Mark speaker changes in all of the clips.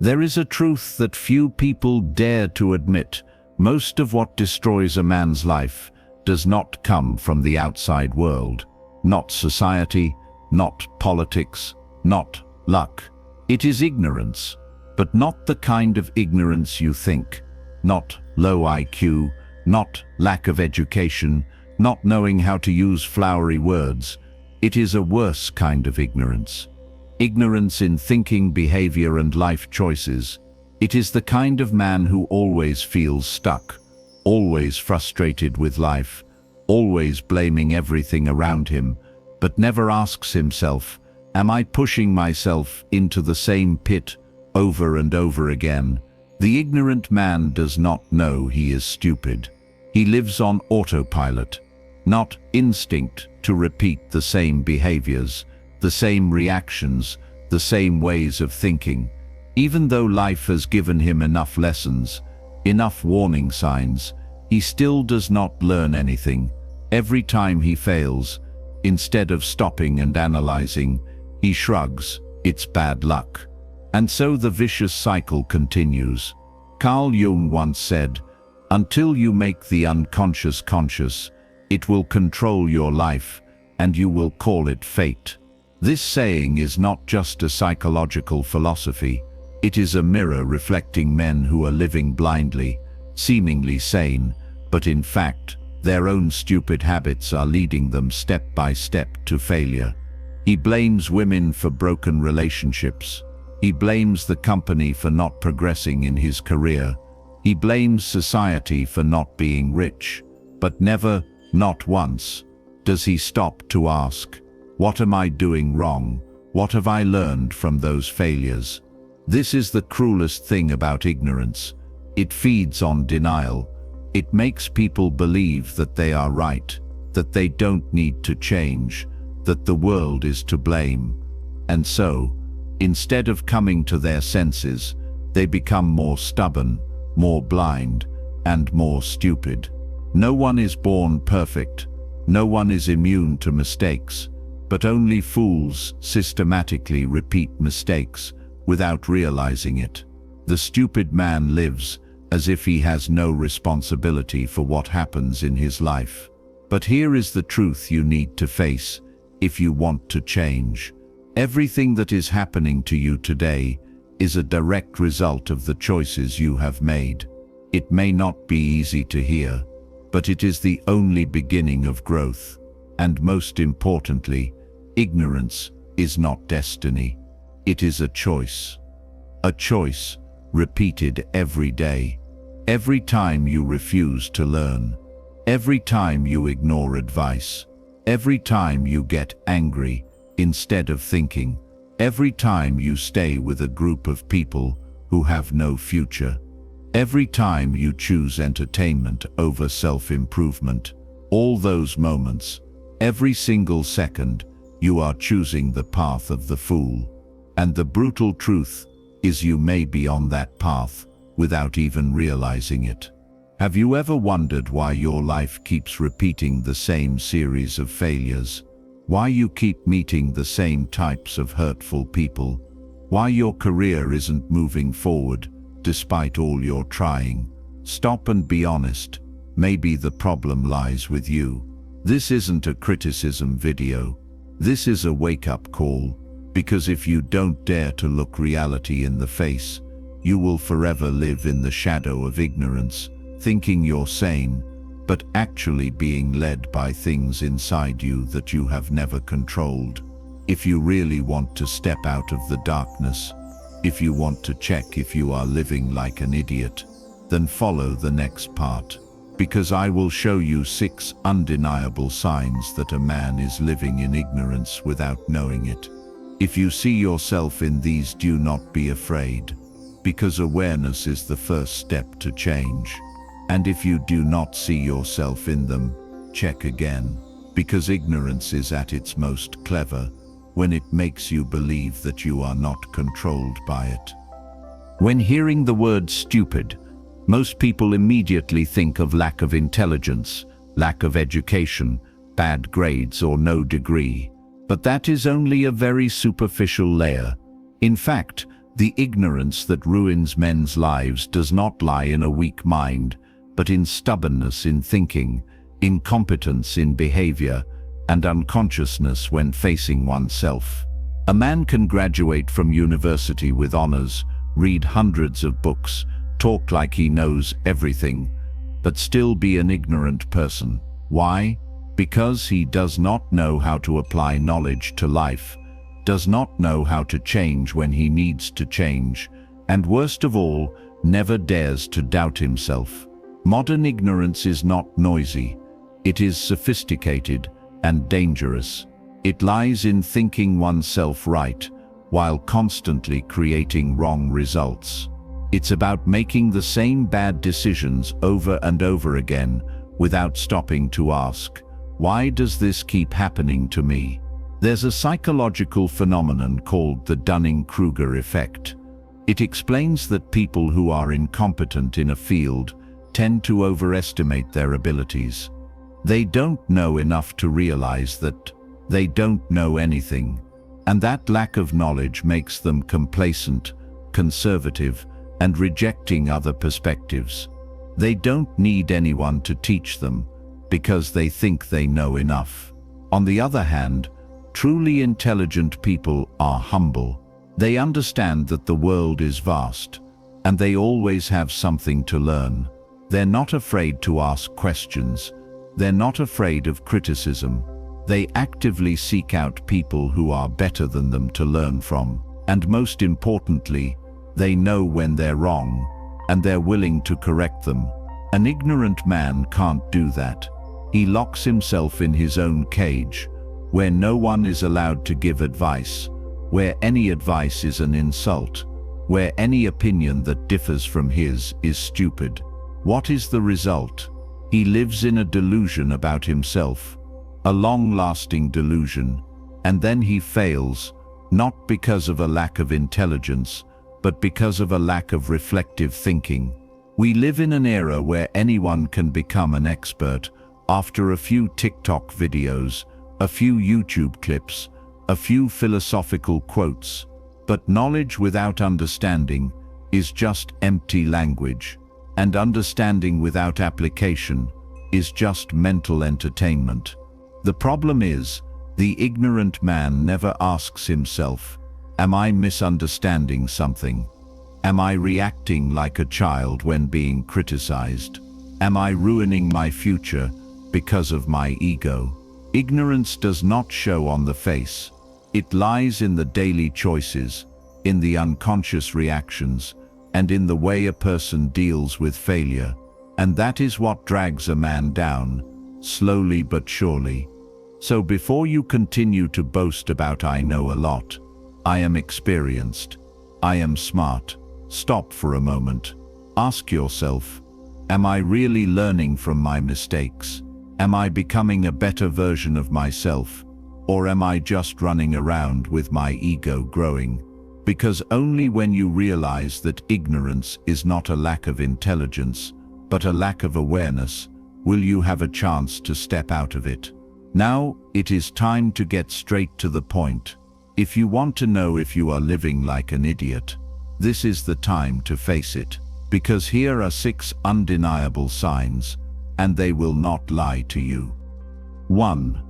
Speaker 1: There is a truth that few people dare to admit. Most of what destroys a man's life does not come from the outside world. Not society, not politics, not luck. It is ignorance, but not the kind of ignorance you think. Not low IQ, not lack of education, not knowing how to use flowery words. It is a worse kind of ignorance. Ignorance in thinking, behavior, and life choices. It is the kind of man who always feels stuck, always frustrated with life, always blaming everything around him, but never asks himself, am I pushing myself into the same pit over and over again? The ignorant man does not know he is stupid. He lives on autopilot, not instinct to repeat the same behaviors, the same reactions, the same ways of thinking. Even though life has given him enough lessons, enough warning signs, he still does not learn anything. Every time he fails, instead of stopping and analyzing, he shrugs, it's bad luck. And so the vicious cycle continues. Carl Jung once said, until you make the unconscious conscious, it will control your life, and you will call it fate. This saying is not just a psychological philosophy. It is a mirror reflecting men who are living blindly, seemingly sane, but in fact, their own stupid habits are leading them step by step to failure. He blames women for broken relationships. He blames the company for not progressing in his career. He blames society for not being rich. But never, not once, does he stop to ask, what am I doing wrong? What have I learned from those failures? This is the cruelest thing about ignorance. It feeds on denial. It makes people believe that they are right, that they don't need to change, that the world is to blame. And so, instead of coming to their senses, they become more stubborn, more blind, and more stupid. No one is born perfect. No one is immune to mistakes, but only fools systematically repeat mistakes without realizing it. The stupid man lives as if he has no responsibility for what happens in his life. But here is the truth you need to face if you want to change. Everything that is happening to you today is a direct result of the choices you have made. It may not be easy to hear, but it is the only beginning of growth. And most importantly, ignorance is not destiny. It is a choice. A choice repeated every day. Every time you refuse to learn. Every time you ignore advice. Every time you get angry instead of thinking. Every time you stay with a group of people who have no future. Every time you choose entertainment over self-improvement. All those moments, every single second, you are choosing the path of the fool. And the brutal truth is you may be on that path without even realizing it. Have you ever wondered why your life keeps repeating the same series of failures? Why you keep meeting the same types of hurtful people? Why your career isn't moving forward despite all your trying? Stop and be honest. Maybe the problem lies with you. This isn't a criticism video. This is a wake-up call. Because if you don't dare to look reality in the face, you will forever live in the shadow of ignorance, thinking you're sane, but actually being led by things inside you that you have never controlled. If you really want to step out of the darkness, if you want to check if you are living like an idiot, then follow the next part, because I will show you 6 undeniable signs that a man is living in ignorance without knowing it. If you see yourself in these, do not be afraid, because awareness is the first step to change. And if you do not see yourself in them, check again, because ignorance is at its most clever when it makes you believe that you are not controlled by it. When hearing the word stupid, most people immediately think of lack of intelligence, lack of education, bad grades, or no degree. But that is only a very superficial layer. In fact, The ignorance that ruins men's lives does not lie in a weak mind, but in stubbornness in thinking, incompetence in behavior, and unconsciousness when facing oneself. A man can graduate from university with honors, read hundreds of books, talk like he knows everything, but still be an ignorant person. Why? Because he does not know how to apply knowledge to life, does not know how to change when he needs to change, and worst of all, never dares to doubt himself. Modern ignorance is not noisy. It is sophisticated and dangerous. It lies in thinking oneself right, while constantly creating wrong results. It's about making the same bad decisions over and over again, without stopping to ask, why does this keep happening to me? There's a psychological phenomenon called the Dunning-Kruger effect. It explains that people who are incompetent in a field tend to overestimate their abilities. They don't know enough to realize that they don't know anything, and that lack of knowledge makes them complacent, conservative, and rejecting other perspectives. They don't need anyone to teach them, because they think they know enough. On the other hand, truly intelligent people are humble. They understand that the world is vast, and they always have something to learn. They're not afraid to ask questions. They're not afraid of criticism. They actively seek out people who are better than them to learn from. And most importantly, they know when they're wrong, and they're willing to correct them. An ignorant man can't do that. He locks himself in his own cage, where no one is allowed to give advice, where any advice is an insult, where any opinion that differs from his is stupid. What is the result? He lives in a delusion about himself, a long-lasting delusion, and then he fails, not because of a lack of intelligence, but because of a lack of reflective thinking. We live in an era where anyone can become an expert after a few TikTok videos, a few YouTube clips, a few philosophical quotes, but knowledge without understanding is just empty language, and understanding without application is just mental entertainment. The problem is, the ignorant man never asks himself, am I misunderstanding something? Am I reacting like a child when being criticized? Am I ruining my future because of my ego? Ignorance does not show on the face. It lies in the daily choices, in the unconscious reactions, and in the way a person deals with failure. And that is what drags a man down, slowly but surely. So before you continue to boast about I know a lot, I am experienced, I am smart, stop for a moment. Ask yourself, am I really learning from my mistakes? Am I becoming a better version of myself? Or am I just running around with my ego growing? Because only when you realize that ignorance is not a lack of intelligence, but a lack of awareness, will you have a chance to step out of it. Now, it is time to get straight to the point. If you want to know if you are living like an idiot, this is the time to face it. Because here are 6 undeniable signs, and they will not lie to you. 1.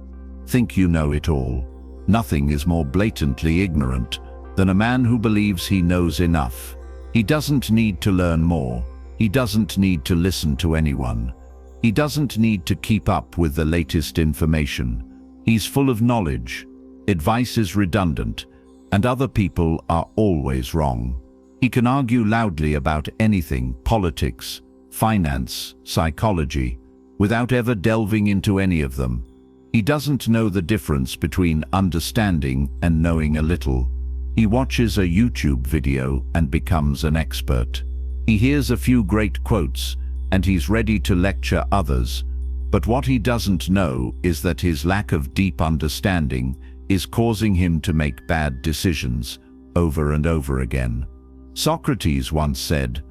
Speaker 1: Think you know it all. Nothing is more blatantly ignorant than a man who believes he knows enough. He doesn't need to learn more. He doesn't need to listen to anyone. He doesn't need to keep up with the latest information. He's full of knowledge. Advice is redundant, and other people are always wrong. He can argue loudly about anything, politics, finance, psychology, without ever delving into any of them. He doesn't know the difference between understanding and knowing a little. He watches a YouTube video and becomes an expert. He hears a few great quotes and he's ready to lecture others. But what he doesn't know is that his lack of deep understanding is causing him to make bad decisions over and over again. Socrates once said,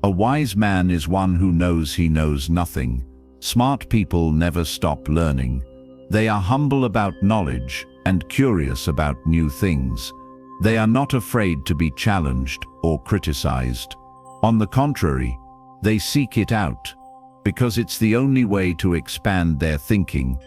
Speaker 1: "A wise man is one who knows he knows nothing." Smart people never stop learning. They are humble about knowledge and curious about new things. They are not afraid to be challenged or criticized. On the contrary, they seek it out, because it's the only way to expand their thinking.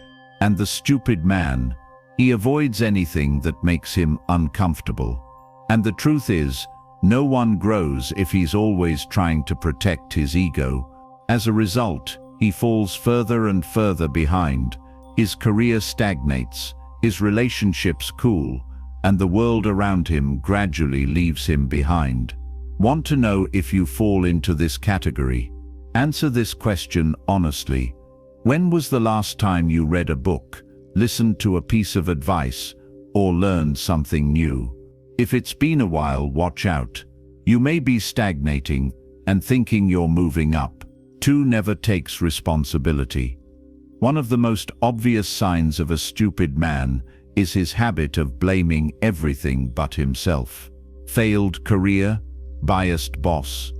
Speaker 1: And the stupid man, he avoids anything that makes him uncomfortable. And the truth is, no one grows if he's always trying to protect his ego. As a result, he falls further and further behind. His career stagnates, his relationships cool, and the world around him gradually leaves him behind. Want to know if you fall into this category? Answer this question honestly. When was the last time you read a book, listened to a piece of advice, or learned something new? If it's been a while, watch out. You may be stagnating and thinking you're moving up. 2. Never takes responsibility. One of the most obvious signs of a stupid man is his habit of blaming everything but himself. Failed career, biased boss,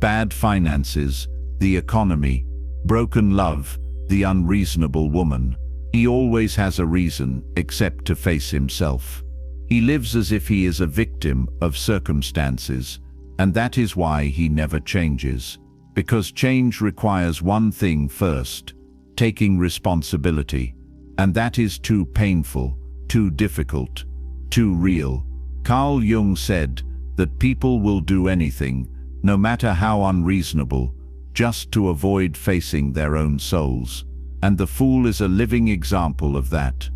Speaker 1: bad finances, the economy, broken love, the unreasonable woman. He always has a reason except to face himself. He lives as if he is a victim of circumstances, and that is why he never changes. Because change requires one thing first: taking responsibility. And that is too painful, too difficult, too real. Carl Jung said that people will do anything, no matter how unreasonable, just to avoid facing their own souls. And the fool is a living example of that.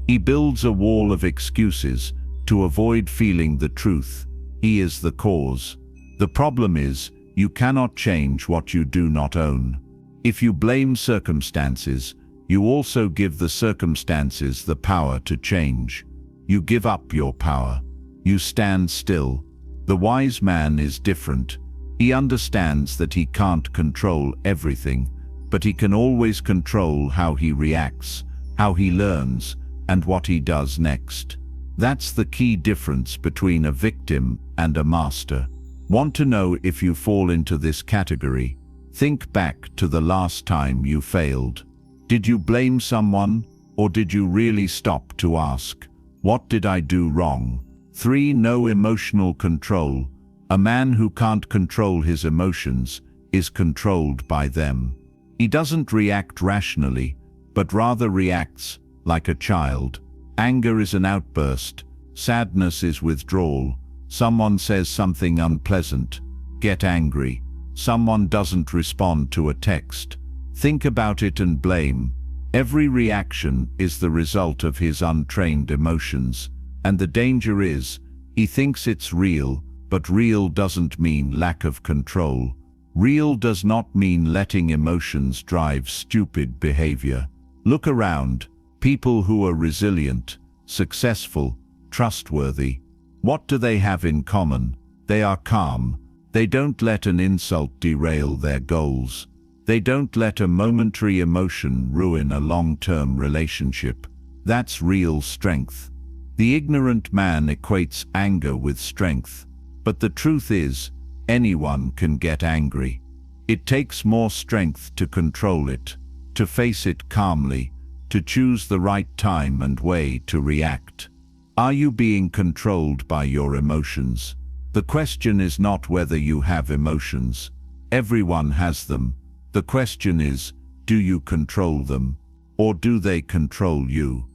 Speaker 1: He builds a wall of excuses to avoid feeling the truth. He is the cause. The problem is, you cannot change what you do not own. If you blame circumstances, you also give the circumstances the power to change. You give up your power. You stand still. The wise man is different. He understands that he can't control everything, but he can always control how he reacts, how he learns, and what he does next. That's the key difference between a victim and a master. Want to know if you fall into this category? Think back to the last time you failed. Did you blame someone, or did you really stop to ask, what did I do wrong? 3. No emotional control. A man who can't control his emotions is controlled by them. He doesn't react rationally, but rather reacts like a child. Anger is an outburst. Sadness is withdrawal. Someone says something unpleasant. Get angry. Someone doesn't respond to a text. Think about it and blame. Every reaction is the result of his untrained emotions. And the danger is, he thinks it's real, but real doesn't mean lack of control. Real does not mean letting emotions drive stupid behavior. Look around. People who are resilient, successful, trustworthy. What do they have in common? They are calm. They don't let an insult derail their goals. They don't let a momentary emotion ruin a long-term relationship. That's real strength. The ignorant man equates anger with strength. But the truth is, anyone can get angry. It takes more strength to control it, to face it calmly, to choose the right time and way to react. Are you being controlled by your emotions? The question is not whether you have emotions. Everyone has them. The question is, do you control them, or do they control you?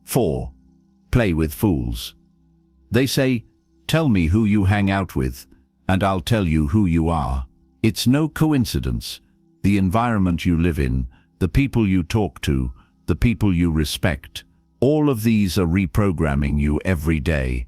Speaker 1: 4. Play with fools. They say, tell me who you hang out with, and I'll tell you who you are. It's no coincidence. The environment you live in, the people you talk to, the people you respect, all of these are reprogramming you every day.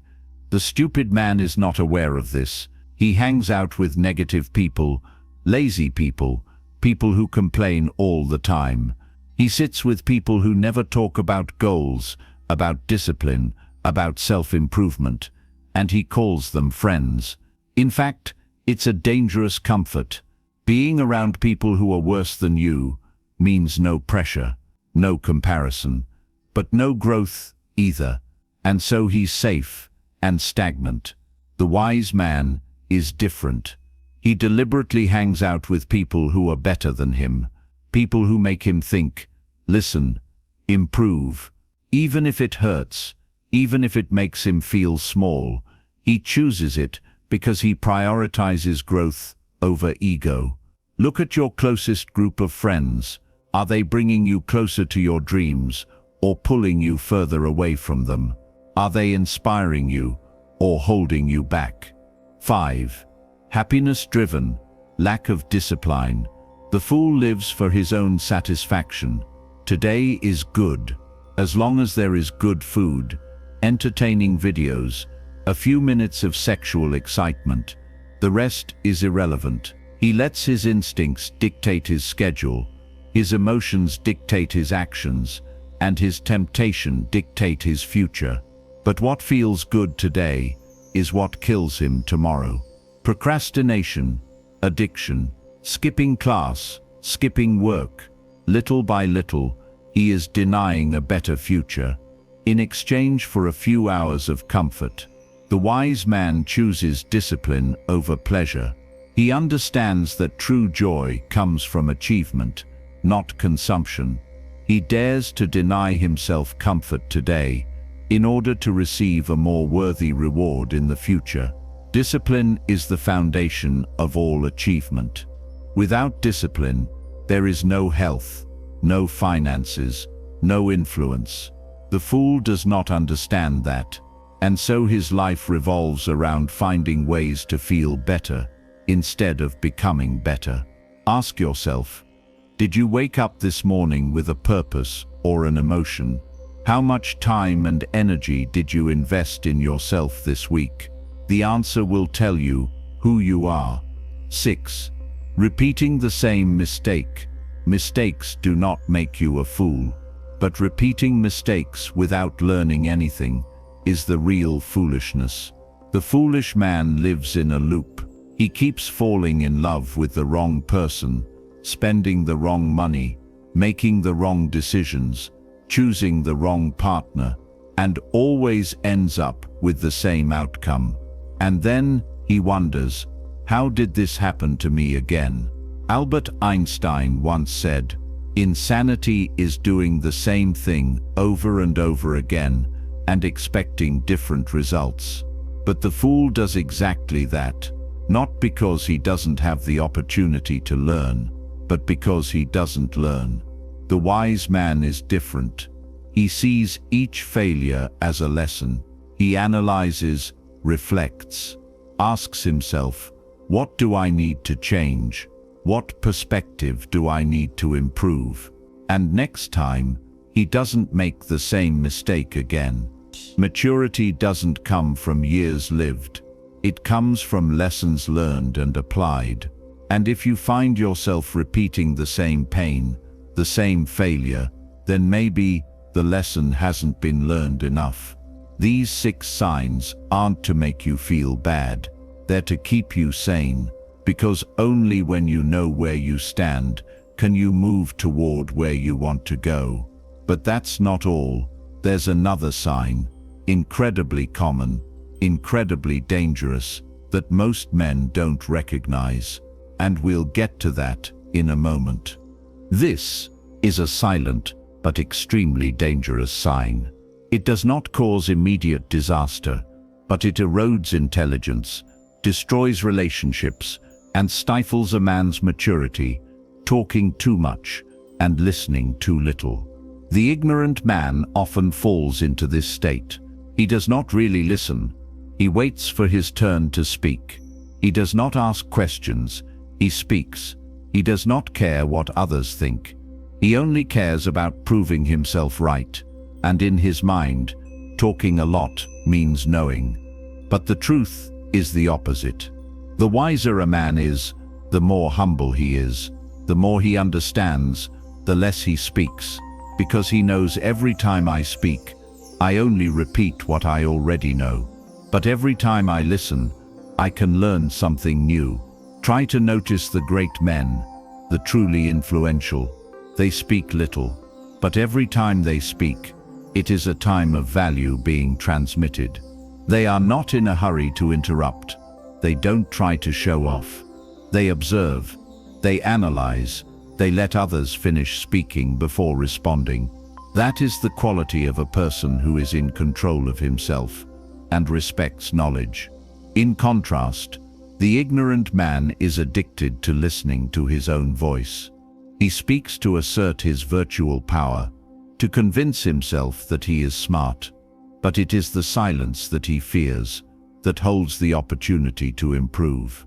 Speaker 1: The stupid man is not aware of this. He hangs out with negative people, lazy people, people who complain all the time. He sits with people who never talk about goals, about discipline, about self-improvement, and he calls them friends. In fact, it's a dangerous comfort. Being around people who are worse than you means no pressure, no comparison, but no growth either. And so he's safe and stagnant. The wise man is different. He deliberately hangs out with people who are better than him, people who make him think, listen, improve. Even if it hurts, even if it makes him feel small, He chooses it because he prioritizes growth over ego. Look at your closest group of friends. Are they bringing you closer to your dreams or pulling you further away from them? Are they inspiring you or holding you back? 5. Happiness-driven, lack of discipline. The fool lives for his own satisfaction. Today is good. As long as there is good food, entertaining videos, a few minutes of sexual excitement, the rest is irrelevant. He lets his instincts dictate his schedule, his emotions dictate his actions, and his temptation dictate his future. But what feels good today is what kills him tomorrow. Procrastination, addiction, skipping class, skipping work. Little by little, he is denying a better future in exchange for a few hours of comfort. The wise man chooses discipline over pleasure. He understands that true joy comes from achievement, not consumption. He dares to deny himself comfort today in order to receive a more worthy reward in the future. Discipline is the foundation of all achievement. Without discipline, there is no health, no finances, no influence. The fool does not understand that, and so his life revolves around finding ways to feel better instead of becoming better. Ask yourself, did you wake up this morning with a purpose or an emotion? How much time and energy did you invest in yourself this week? The answer will tell you who you are. 6. Repeating the same mistake. Mistakes do not make you a fool, but repeating mistakes without learning anything is the real foolishness. The foolish man lives in a loop. He keeps falling in love with the wrong person, spending the wrong money, making the wrong decisions, choosing the wrong partner, and always ends up with the same outcome. And then he wonders, how did this happen to me again? Albert Einstein once said, insanity is doing the same thing over and over again and expecting different results. But the fool does exactly that, not because he doesn't have the opportunity to learn, but because he doesn't learn. The wise man is different. He sees each failure as a lesson. He analyzes, reflects, asks himself, what do I need to change? What perspective do I need to improve? And next time, he doesn't make the same mistake again. Maturity doesn't come from years lived. It comes from lessons learned and applied. And if you find yourself repeating the same pain, the same failure, then maybe the lesson hasn't been learned enough. These 6 signs aren't to make you feel bad. They're to keep you sane, because only when you know where you stand can you move toward where you want to go. But that's not all. There's another sign, incredibly common, incredibly dangerous, that most men don't recognize. And we'll get to that in a moment. This is a silent but extremely dangerous sign. It does not cause immediate disaster, but it erodes intelligence, destroys relationships, and stifles a man's maturity, talking too much and listening too little. The ignorant man often falls into this state. He does not really listen. He waits for his turn to speak. He does not ask questions. He speaks. He does not care what others think. He only cares about proving himself right. And in his mind, talking a lot means knowing. But the truth is the opposite. The wiser a man is, the more humble he is. The more he understands, the less he speaks. Because he knows every time I speak, I only repeat what I already know. But every time I listen, I can learn something new. Try to notice the great men, the truly influential. They speak little, but every time they speak, it is a time of value being transmitted. They are not in a hurry to interrupt. They don't try to show off. They observe. They analyze. They let others finish speaking before responding. That is the quality of a person who is in control of himself and respects knowledge. In contrast, the ignorant man is addicted to listening to his own voice. He speaks to assert his virtual power, to convince himself that he is smart. But it is the silence that he fears, that holds the opportunity to improve.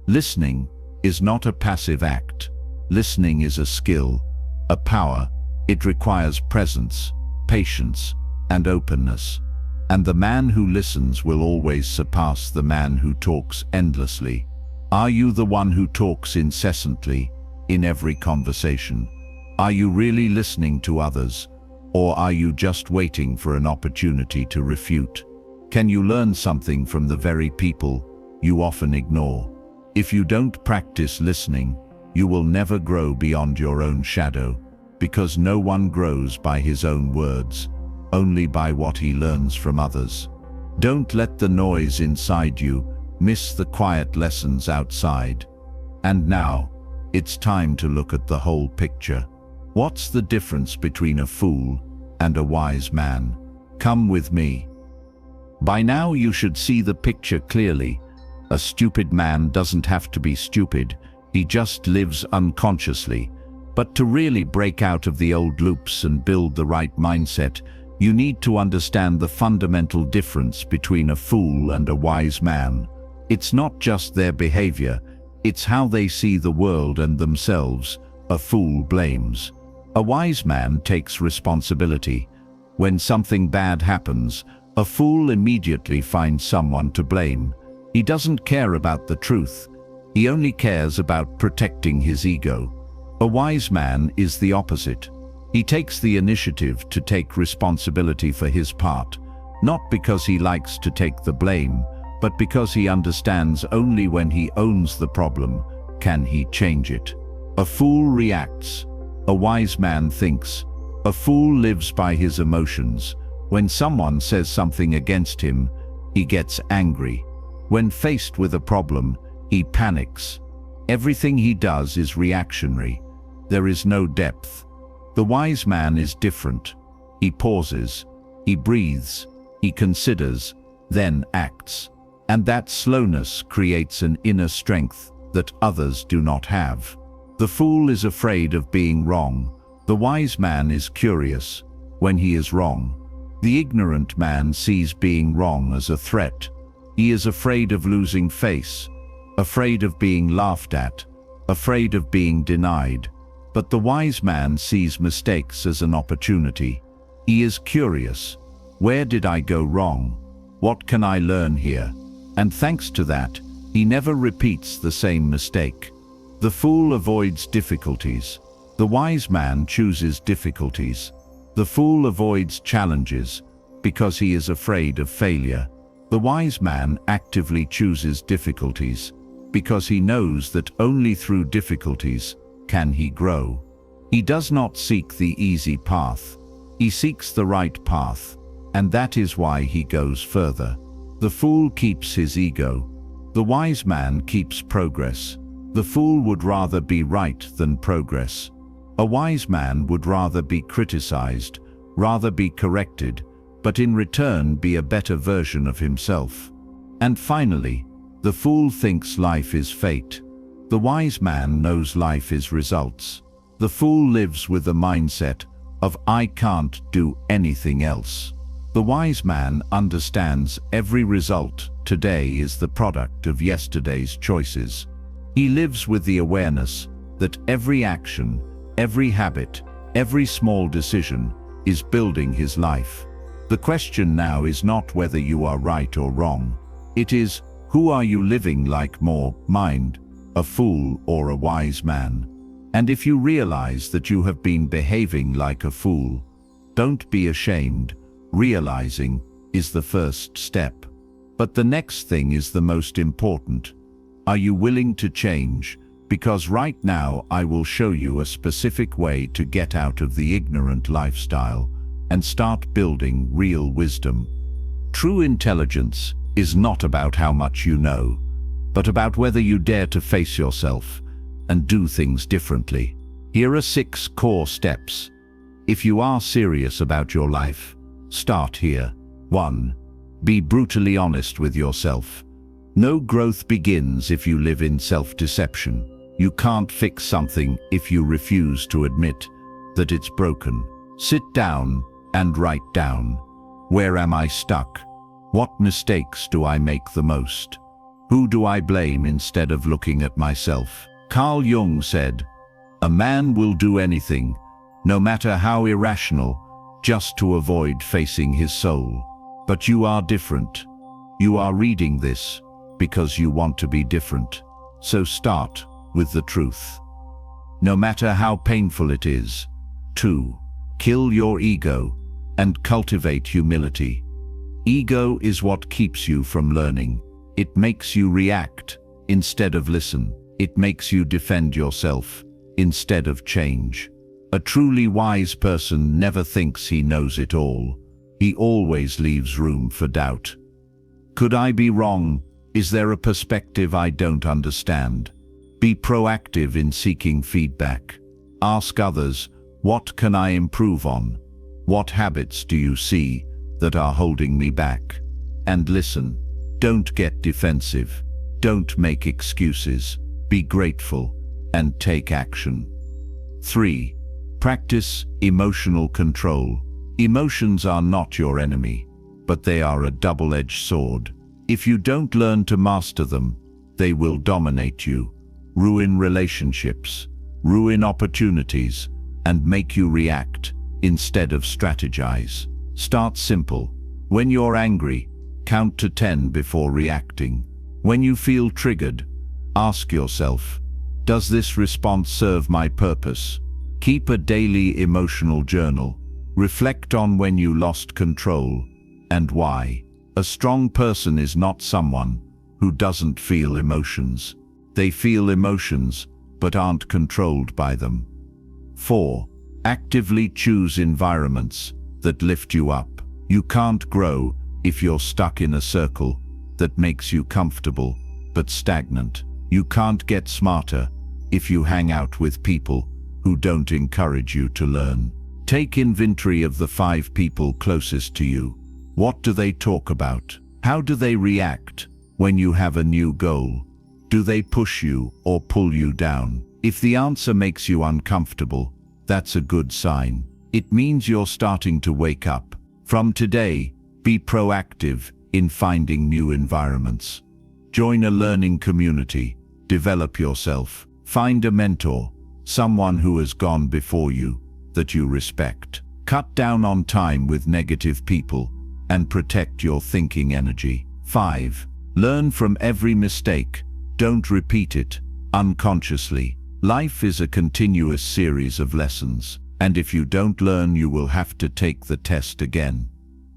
Speaker 1: Listening is not a passive act. Listening is a skill, a power. It requires presence, patience, and openness. And the man who listens will always surpass the man who talks endlessly. Are you the one who talks incessantly in every conversation? Are you really listening to others, or are you just waiting for an opportunity to refute? Can you learn something from the very people you often ignore? If you don't practice listening, you will never grow beyond your own shadow, because no one grows by his own words, only by what he learns from others. Don't let the noise inside you miss the quiet lessons outside. And now, it's time to look at the whole picture. What's the difference between a fool and a wise man? Come with me. By now you should see the picture clearly. A stupid man doesn't have to be stupid, he just lives unconsciously. But to really break out of the old loops and build the right mindset, you need to understand the fundamental difference between a fool and a wise man. It's not just their behavior, it's how they see the world and themselves. A fool blames. A wise man takes responsibility. When something bad happens, a fool immediately finds someone to blame. He doesn't care about the truth. He only cares about protecting his ego. A wise man is the opposite. He takes the initiative to take responsibility for his part, not because he likes to take the blame, but because he understands only when he owns the problem can he change it. A fool reacts. A wise man thinks. A fool lives by his emotions. When someone says something against him, he gets angry. When faced with a problem, he panics. Everything he does is reactionary. There is no depth. The wise man is different. He pauses, he breathes, he considers, then acts. And that slowness creates an inner strength that others do not have. The fool is afraid of being wrong. The wise man is curious when he is wrong. The ignorant man sees being wrong as a threat. He is afraid of losing face, afraid of being laughed at, afraid of being denied. But the wise man sees mistakes as an opportunity. He is curious. Where did I go wrong? What can I learn here? And thanks to that, he never repeats the same mistake. The fool avoids difficulties. The wise man chooses difficulties. The fool avoids challenges because he is afraid of failure. The wise man actively chooses difficulties because he knows that only through difficulties can he grow. He does not seek the easy path. He seeks the right path, and that is why he goes further. The fool keeps his ego. The wise man keeps progress. The fool would rather be right than progress. A wise man would rather be criticized, rather be corrected, but in return be a better version of himself. And finally, the fool thinks life is fate. The wise man knows life is results. The fool lives with the mindset of I can't do anything else. The wise man understands every result today is the product of yesterday's choices. He lives with the awareness that every action, every habit, every small decision is building his life. The question now is not whether you are right or wrong. It is, who are you living like more, mind, a fool or a wise man? And if you realize that you have been behaving like a fool, don't be ashamed. Realizing is the first step. But the next thing is the most important. Are you willing to change? Because right now I will show you a specific way to get out of the ignorant lifestyle and start building real wisdom. True intelligence is not about how much you know, but about whether you dare to face yourself and do things differently. Here are 6 core steps. If you are serious about your life, start here. 1. Be brutally honest with yourself. No growth begins if you live in self-deception. You can't fix something if you refuse to admit that it's broken. Sit down and write down. Where am I stuck? What mistakes do I make the most? Who do I blame instead of looking at myself? Carl Jung said, "A man will do anything, no matter how irrational, just to avoid facing his soul." But you are different. You are reading this because you want to be different. So start with the truth, no matter how painful it is. 2. Kill your ego and cultivate humility. Ego is what keeps you from learning. It makes you react instead of listen. It makes you defend yourself instead of change. A truly wise person never thinks he knows it all. He always leaves room for doubt. Could I be wrong? Is there a perspective I don't understand? Be proactive in seeking feedback. Ask others, what can I improve on? What habits do you see that are holding me back? And listen. Don't get defensive. Don't make excuses. Be grateful and take action. 3. Practice emotional control. Emotions are not your enemy, but they are a double-edged sword. If you don't learn to master them, they will dominate you, ruin relationships, ruin opportunities, and make you react instead of strategize. Start simple. When you're angry, count to 10 before reacting. When you feel triggered, ask yourself, does this response serve my purpose? Keep a daily emotional journal. Reflect on when you lost control and why. A strong person is not someone who doesn't feel emotions. They feel emotions but aren't controlled by them. 4. Actively choose environments that lift you up. You can't grow if you're stuck in a circle that makes you comfortable but stagnant. You can't get smarter if you hang out with people who don't encourage you to learn. Take inventory of the 5 people closest to you. What do they talk about? How do they react when you have a new goal? Do they push you or pull you down? If the answer makes you uncomfortable, that's a good sign. It means you're starting to wake up. From today, be proactive in finding new environments. Join a learning community. Develop yourself. Find a mentor, someone who has gone before you that you respect. Cut down on time with negative people and protect your thinking energy. 5. Learn from every mistake. Don't repeat it unconsciously. Life is a continuous series of lessons, and if you don't learn, you will have to take the test again.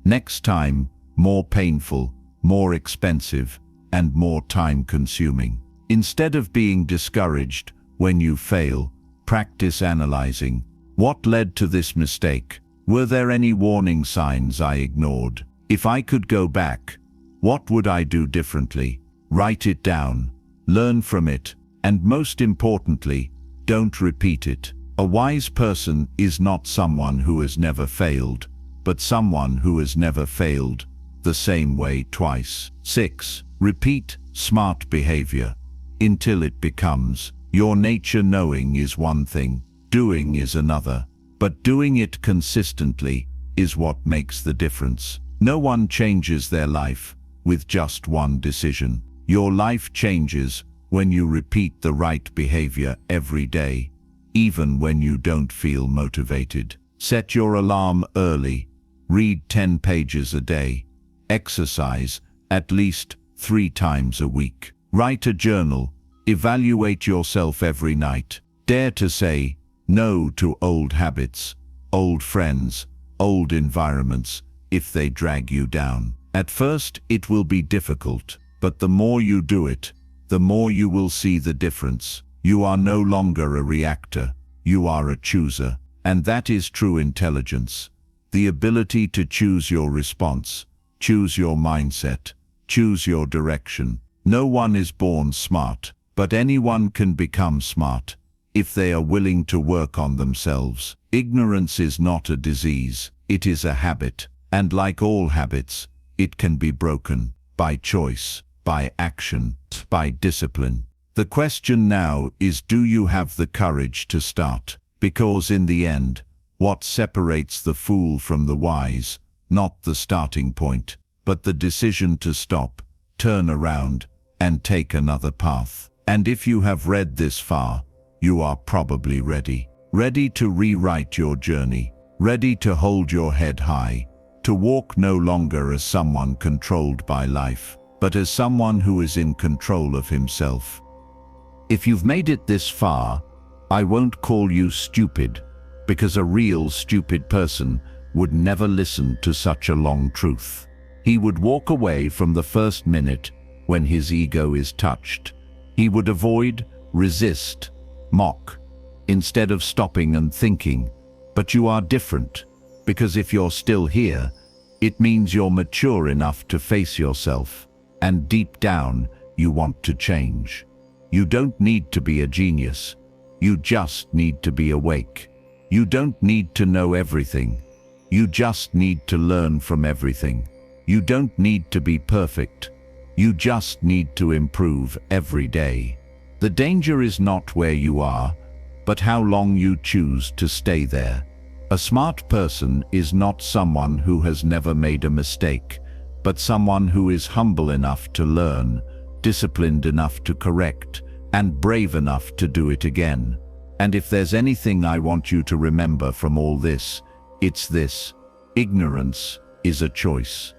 Speaker 1: Next time, more painful, more expensive, and more time-consuming. Instead of being discouraged when you fail, practice analyzing. What led to this mistake? Were there any warning signs I ignored? If I could go back, what would I do differently? Write it down, learn from it, and most importantly, don't repeat it. A wise person is not someone who has never failed, but someone who has never failed the same way twice. 6. Repeat smart behavior until it becomes your nature. Knowing is one thing, doing is another, but doing it consistently is what makes the difference. No one changes their life with just one decision. Your life changes when you repeat the right behavior every day, even when you don't feel motivated. Set your alarm early. Read 10 pages a day. Exercise at least 3 times a week. Write a journal. Evaluate yourself every night. Dare to say no to old habits, old friends, old environments if they drag you down. At first, it will be difficult, but the more you do it, the more you will see the difference. You are no longer a reactor, you are a chooser. And that is true intelligence. The ability to choose your response, choose your mindset, choose your direction. No one is born smart, but anyone can become smart if they are willing to work on themselves. Ignorance is not a disease, it is a habit. And like all habits, it can be broken by choice. by action, by discipline. The question now is, do you have the courage to start? Because in the end, what separates the fool from the wise, not the starting point, but the decision to stop, turn around, and take another path. And if you have read this far, you are probably ready. Ready to rewrite your journey, ready to hold your head high, to walk no longer as someone controlled by life, but as someone who is in control of himself. If you've made it this far, I won't call you stupid, because a real stupid person would never listen to such a long truth. He would walk away from the first minute when his ego is touched. He would avoid, resist, mock, instead of stopping and thinking. But you are different, because if you're still here, it means you're mature enough to face yourself, and deep down, you want to change. You don't need to be a genius. You just need to be awake. You don't need to know everything. You just need to learn from everything. You don't need to be perfect. You just need to improve every day. The danger is not where you are, but how long you choose to stay there. A smart person is not someone who has never made a mistake, but someone who is humble enough to learn, disciplined enough to correct, and brave enough to do it again. And if there's anything I want you to remember from all this, it's this: ignorance is a choice.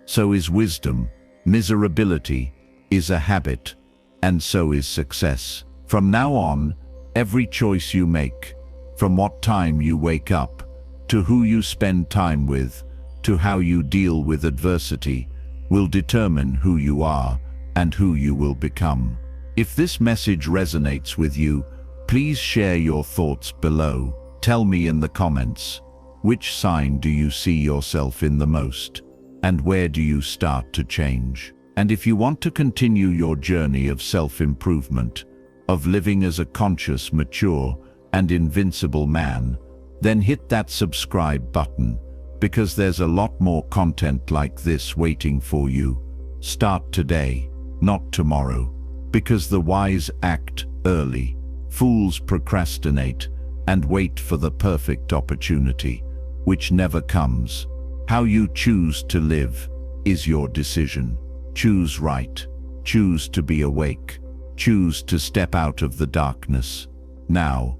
Speaker 1: So is wisdom. Miserability is a habit, and so is success. From now on, every choice you make, from what time you wake up, to who you spend time with, to how you deal with adversity, will determine who you are and who you will become. If this message resonates with you, please share your thoughts below. Tell me in the comments, which sign do you see yourself in the most? And where do you start to change? And if you want to continue your journey of self-improvement, of living as a conscious, mature, and invincible man, then hit that subscribe button, because there's a lot more content like this waiting for you. Start today, not tomorrow, because the wise act early, fools procrastinate, and wait for the perfect opportunity, which never comes. How you choose to live is your decision. Choose right. Choose to be awake. Choose to step out of the darkness. Now.